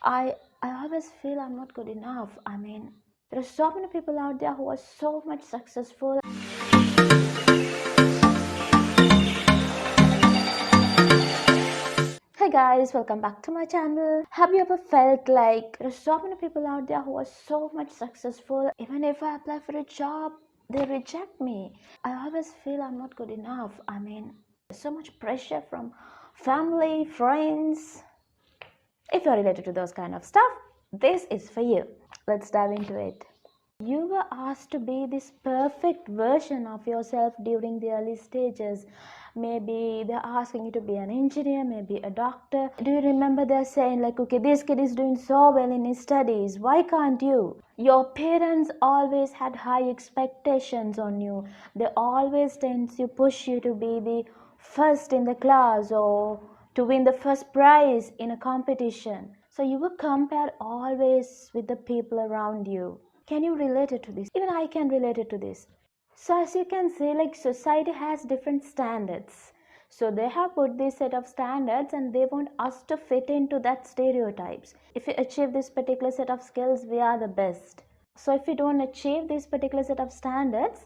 I always feel I'm not good enough. I mean, there are so many people out there who are so much successful. Hey guys, welcome back to my channel. Have you ever felt like there are so many people out there who are so much successful? Even if I apply for a job, they reject me. I always feel I'm not good enough. I mean, there's so much pressure from family, friends. If you're related to those kind of stuff, this is for you. Let's dive into it. You were asked to be this perfect version of yourself during the early stages. Maybe they're asking you to be an engineer, maybe a doctor. Do you remember they're saying, like, okay, this kid is doing so well in his studies, why can't you? Your parents always had high expectations on you. They always tend to push you to be the first in the class or to win the first prize in a competition. So you were compared always with the people around you. Can you relate it to this? Even I can relate it to this. So as you can see, like, society has different standards. So they have put this set of standards and they want us to fit into that stereotypes. If we achieve this particular set of skills, we are the best. So if we don't achieve this particular set of standards,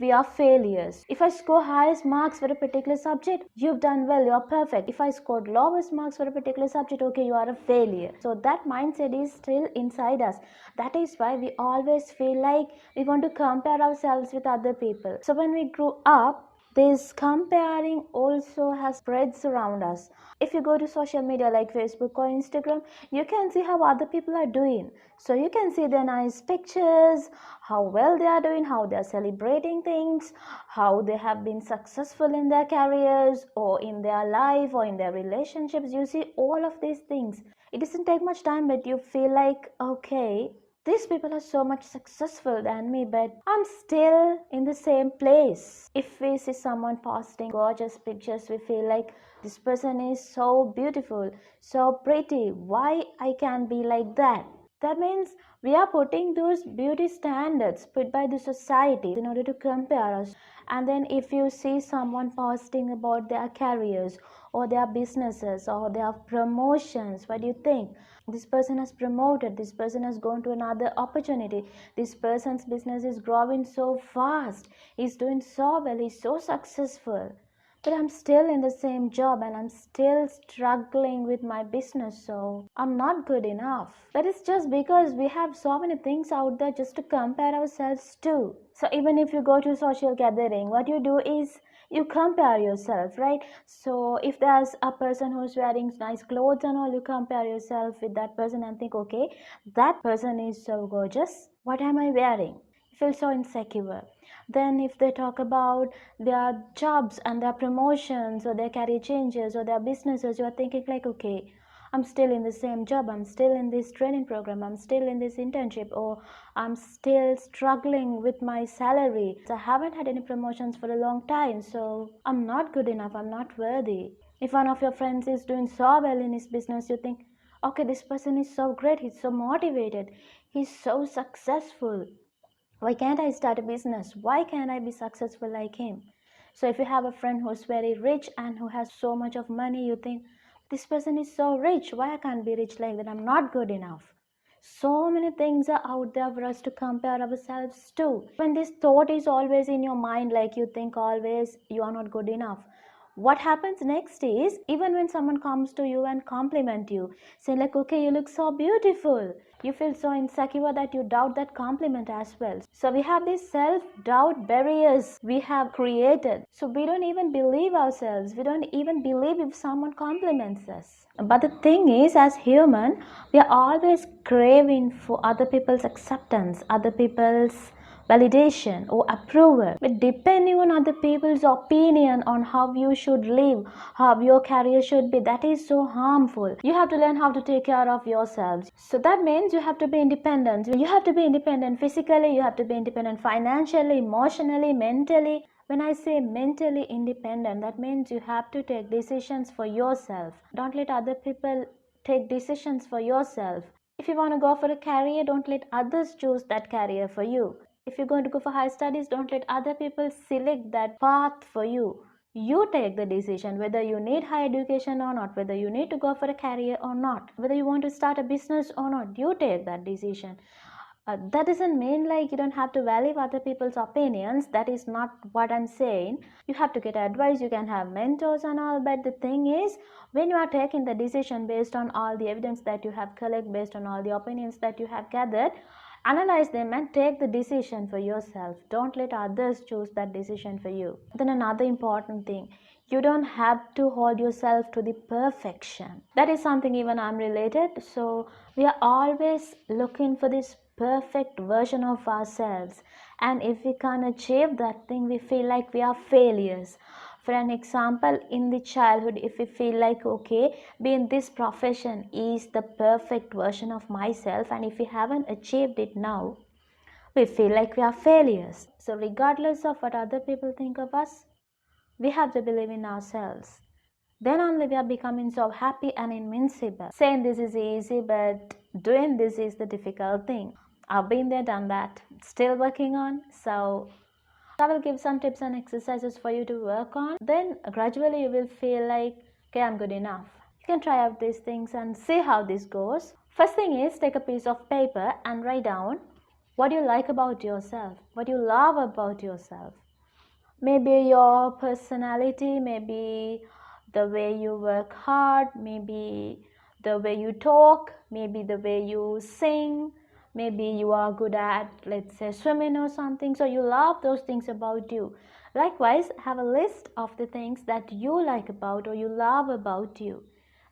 we are failures. If I score highest marks for a particular subject, you've done well, you're perfect. If I scored lowest marks for a particular subject, okay, you are a failure. So that mindset is still inside us. That is why we always feel like we want to compare ourselves with other people. So when we grew up, this comparing also has spreads around us. If you go to social media like Facebook or Instagram, you can see how other people are doing. So you can see their nice pictures, how well they are doing, how they are celebrating things, how they have been successful in their careers or in their life or in their relationships. You see all of these things. It doesn't take much time, but you feel like, okay, these people are so much successful than me, but I'm still in the same place. If we see someone posting gorgeous pictures, we feel like this person is so beautiful, so pretty. Why I can't be like that? That means we are putting those beauty standards put by the society in order to compare us. And then if you see someone posting about their careers or their businesses or their promotions, what do you think? This person has promoted, this person has gone to another opportunity, this person's business is growing so fast, he's doing so well, he's so successful, but I'm still in the same job and I'm still struggling with my business, so I'm not good enough. That is just because we have so many things out there just to compare ourselves to. So even if you go to social gathering, what you do is you compare yourself, right? So if there's a person who's wearing nice clothes and all, you compare yourself with that person and think, okay, that person is so gorgeous, what am I wearing? You feel so insecure. Then if they talk about their jobs and their promotions or their career changes or their businesses, you are thinking like, okay, I'm still in the same job, I'm still in this training program, I'm still in this internship, or I'm still struggling with my salary. I haven't had any promotions for a long time, so I'm not good enough, I'm not worthy. If one of your friends is doing so well in his business, you think, okay, this person is so great, he's so motivated, he's so successful. Why can't I start a business? Why can't I be successful like him? So if you have a friend who's very rich and who has so much of money, you think, this person is so rich, why I can't be rich like that? I'm not good enough. So many things are out there for us to compare ourselves to. When this thought is always in your mind, like you think always you are not good enough, what happens next is, even when someone comes to you and compliment you, say like, okay, you look so beautiful, you feel so insecure that you doubt that compliment as well. So we have these self-doubt barriers we have created. So we don't even believe ourselves, we don't even believe if someone compliments us. But the thing is, as human, we are always craving for other people's acceptance, other people's validation or approval. But depending on other people's opinion on how you should live, how your career should be, that is so harmful. You have to learn how to take care of yourselves. So that means you have to be independent. You have to be independent physically, you have to be independent financially, emotionally, mentally. When I say mentally independent, that means you have to take decisions for yourself. Don't let other people take decisions for yourself. If you want to go for a career, don't let others choose that career for you. If you're going to go for high studies, don't let other people select that path for you. You take the decision whether you need higher education or not, whether you need to go for a career or not, whether you want to start a business or not. You take that decision. That doesn't mean like you don't have to value other people's opinions. That is not what I'm saying. You have to get advice, you can have mentors and all, but the thing is, when you are taking the decision based on all the evidence that you have collected, based on all the opinions that you have gathered, analyze them and take the decision for yourself. Don't let others choose that decision for you. Then another important thing, you don't have to hold yourself to the perfection. That is something even I'm related. So we are always looking for this perfect version of ourselves, and if we can't achieve that thing, we feel like we are failures. For an example, in the childhood, if we feel like, okay, being this profession is the perfect version of myself, and if we haven't achieved it now, we feel like we are failures. So regardless of what other people think of us, we have to believe in ourselves. Then only we are becoming so happy and invincible. Saying this is easy, but doing this is the difficult thing. I've been there, done that, still working on. So I will give some tips and exercises for you to work on. Then gradually you will feel like, okay, I'm good enough. You can try out these things and see how this goes. First thing is, take a piece of paper and write down what you like about yourself, what you love about yourself. Maybe your personality, maybe the way you work hard, maybe the way you talk, maybe the way you sing, maybe you are good at, let's say, swimming or something. So you love those things about you. Likewise, have a list of the things that you like about or you love about you.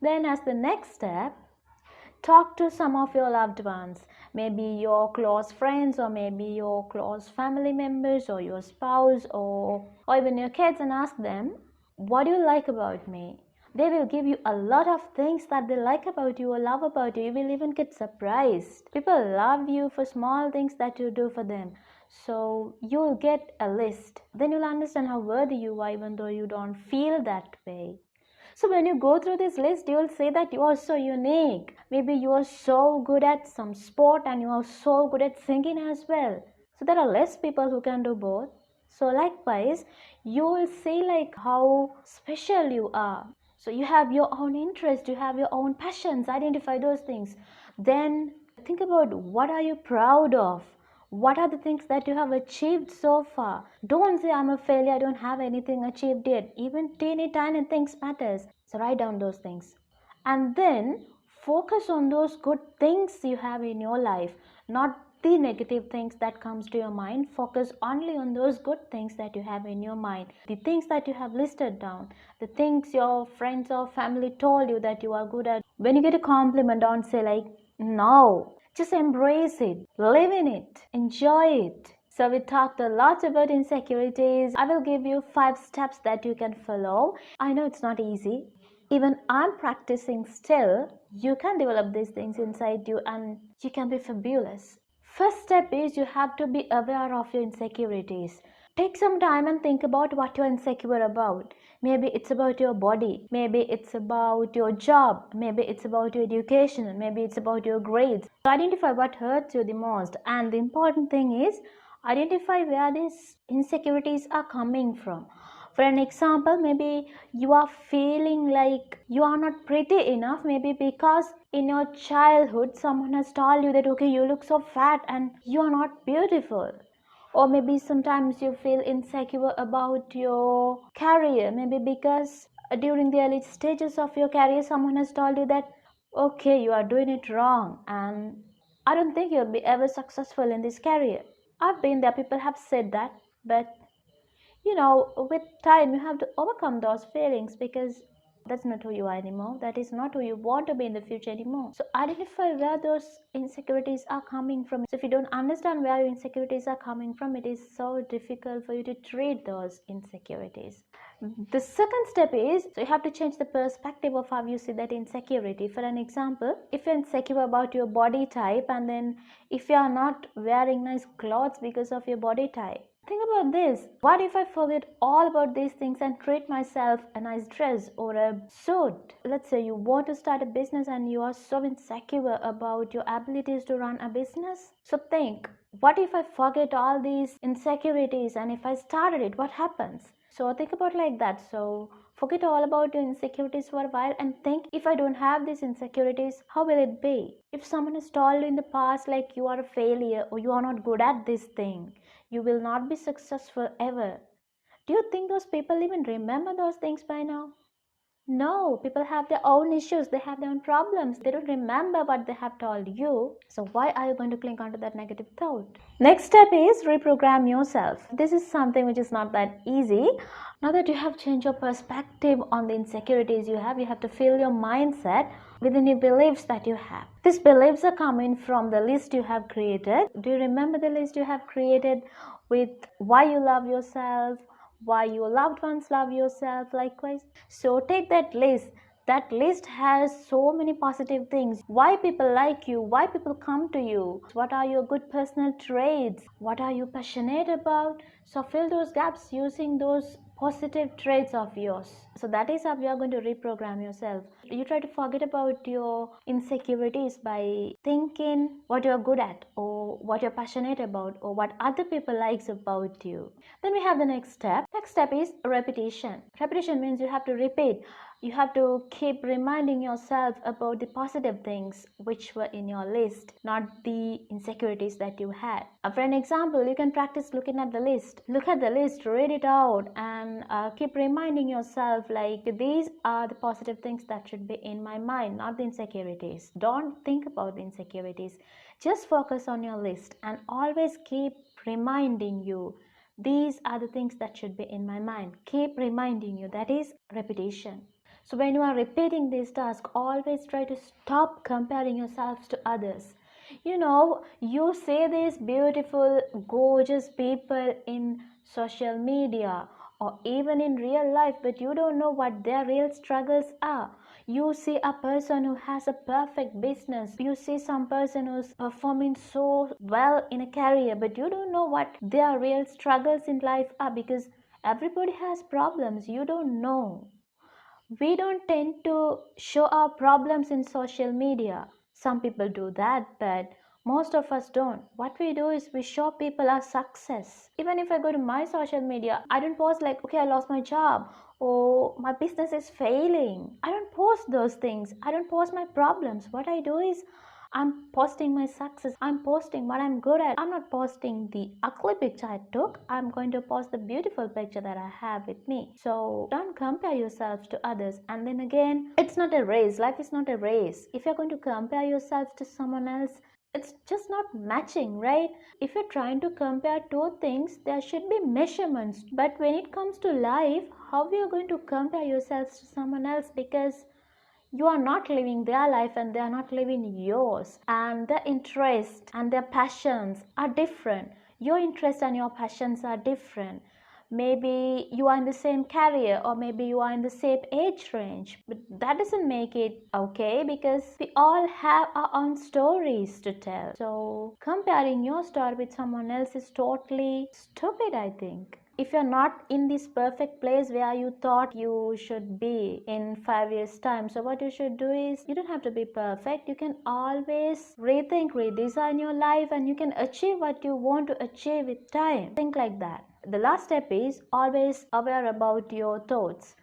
Then as the next step, talk to some of your loved ones, maybe your close friends, or maybe your close family members, or your spouse, or even your kids, and ask them, what do you like about me? They will give you a lot of things that they like about you or love about you. You will even get surprised. People love you for small things that you do for them. So you'll get a list. Then you'll understand how worthy you are, even though you don't feel that way. So when you go through this list, you will say that you are so unique. Maybe you are so good at some sport and you are so good at singing as well. So there are less people who can do both. So likewise, you will see like how special you are. So you have your own interest, you have your own passions, identify those things. Then think about, what are you proud of? What are the things that you have achieved so far? Don't say I'm a failure, I don't have anything achieved yet. Even teeny tiny things matters. So write down those things. And then focus on those good things you have in your life, not the negative things that comes to your mind. Focus only on those good things that you have in your mind, the things that you have listed down, the things your friends or family told you that you are good at. When you get a compliment, don't say like, no. Just embrace it, live in it, enjoy it. So we talked a lot about insecurities. I will give you 5 steps that you can follow. I know it's not easy. Even I'm practicing still. You can develop these things inside you and you can be fabulous. First step is, you have to be aware of your insecurities. Take some time and think about what you're insecure about. Maybe it's about your body, maybe it's about your job, maybe it's about your education, maybe it's about your grades. So identify what hurts you the most, and the important thing is, identify where these insecurities are coming from. For an example, maybe you are feeling like you are not pretty enough, maybe because in your childhood someone has told you that, okay, you look so fat and you are not beautiful. Or maybe sometimes you feel insecure about your career, maybe because during the early stages of your career someone has told you that, okay, you are doing it wrong and I don't think you'll be ever successful in this career. I've been there, people have said that, but with time you have to overcome those feelings, because that's not who you are anymore. That is not who you want to be in the future anymore. So identify where those insecurities are coming from. So if you don't understand where your insecurities are coming from, it is so difficult for you to treat those insecurities. The second step is, so you have to change the perspective of how you see that insecurity. For an example, if you're insecure about your body type, and then if you are not wearing nice clothes because of your body type, think about this. What if I forget all about these things and treat myself a nice dress or a suit? Let's say you want to start a business and you are so insecure about your abilities to run a business. So think, what if I forget all these insecurities and if I started it, what happens? So think about like that. So forget all about your insecurities for a while and think, if I don't have these insecurities, how will it be? If someone has told you in the past like you are a failure or you are not good at this thing, you will not be successful ever. Do you think those people even remember those things by now? No, people have their own issues, they have their own problems. They don't remember what they have told you. So, why are you going to cling on to that negative thought? Next step is reprogram yourself. This is something which is not that easy. Now that you have changed your perspective on the insecurities you have to fill your mindset with the new beliefs that you have. These beliefs are coming from the list you have created. Do you remember the list you have created with why you love yourself? Why your loved ones love yourself, likewise? So take that list. That list has so many positive things. Why people like you, why people come to you, what are your good personal traits, what are you passionate about. So fill those gaps using those positive traits of yours. So that is how you are going to reprogram yourself. You try to forget about your insecurities by thinking what you're good at or what you're passionate about or what other people likes about you. Then we have the next step. Next step is repetition. Repetition means you have to repeat. You have to keep reminding yourself about the positive things which were in your list, not the insecurities that you had. For an example, you can practice looking at the list. Look at the list, read it out, and keep reminding yourself like these are the positive things that should be in my mind, not the insecurities. Don't think about the insecurities. Just focus on your list and always keep reminding you these are the things that should be in my mind. Keep reminding you. That is repetition. So when you are repeating this task, always try to stop comparing yourselves to others. You see these beautiful, gorgeous people in social media or even in real life, but you don't know what their real struggles are. You see a person who has a perfect business, you see some person who's performing so well in a career, but you don't know what their real struggles in life are, because everybody has problems. You don't know. We don't tend to show our problems in social media. Some people do that, but most of us don't. What we do is we show people our success. Even if I go to my social media, I don't post like, okay, I lost my job or my business is failing. I don't post those things. I don't post my problems. What I do is I'm posting my success. I'm posting what I'm good at. I'm not posting the ugly picture I took. I'm going to post the beautiful picture that I have with me. So don't compare yourselves to others. And then again, it's not a race. Life is not a race. If you're going to compare yourself to someone else, it's just not matching, right? If you're trying to compare two things, there should be measurements. But when it comes to life, how are you going to compare yourselves to someone else? Because you are not living their life and they are not living yours, and their interests and their passions are different. Your interests and your passions are different. Maybe you are in the same career or maybe you are in the same age range, but that doesn't make it okay, because we all have our own stories to tell. So comparing your story with someone else is totally stupid, I think. If you're not in this perfect place where you thought you should be in 5 years time, so what you should do is, you don't have to be perfect. You can always rethink, redesign your life, and you can achieve what you want to achieve with time. Think like that. The last step is always aware about your thoughts.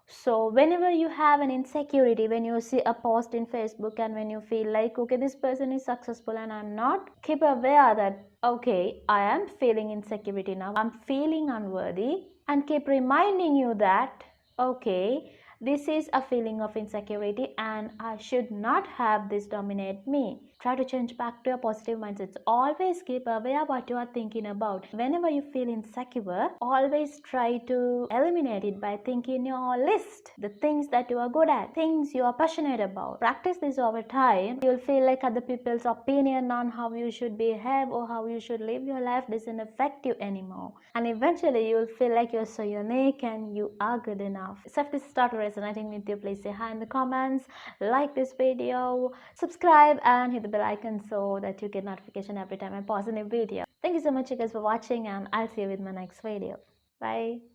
So whenever you have an insecurity, when you see a post in Facebook and when you feel like, okay, this person is successful and I'm not, keep aware that, okay, I am feeling insecurity now, I'm feeling unworthy, and keep reminding you that, okay, this is a feeling of insecurity and I should not have this dominate me. Try to change back to a positive mindset. Always keep aware what you are thinking about. Whenever you feel insecure, always try to eliminate it by thinking your list, the things that you are good at, things you are passionate about. Practice this over time. You'll feel like other people's opinion on how you should behave or how you should live your life doesn't affect you anymore. And eventually you'll feel like you're so unique and you are good enough. So if this started resonating with you, please say hi in the comments, like this video, subscribe and hit the bell icon so that you get notification every time I post a new video. Thank you so much, you guys, for watching, and I'll see you with my next video. Bye.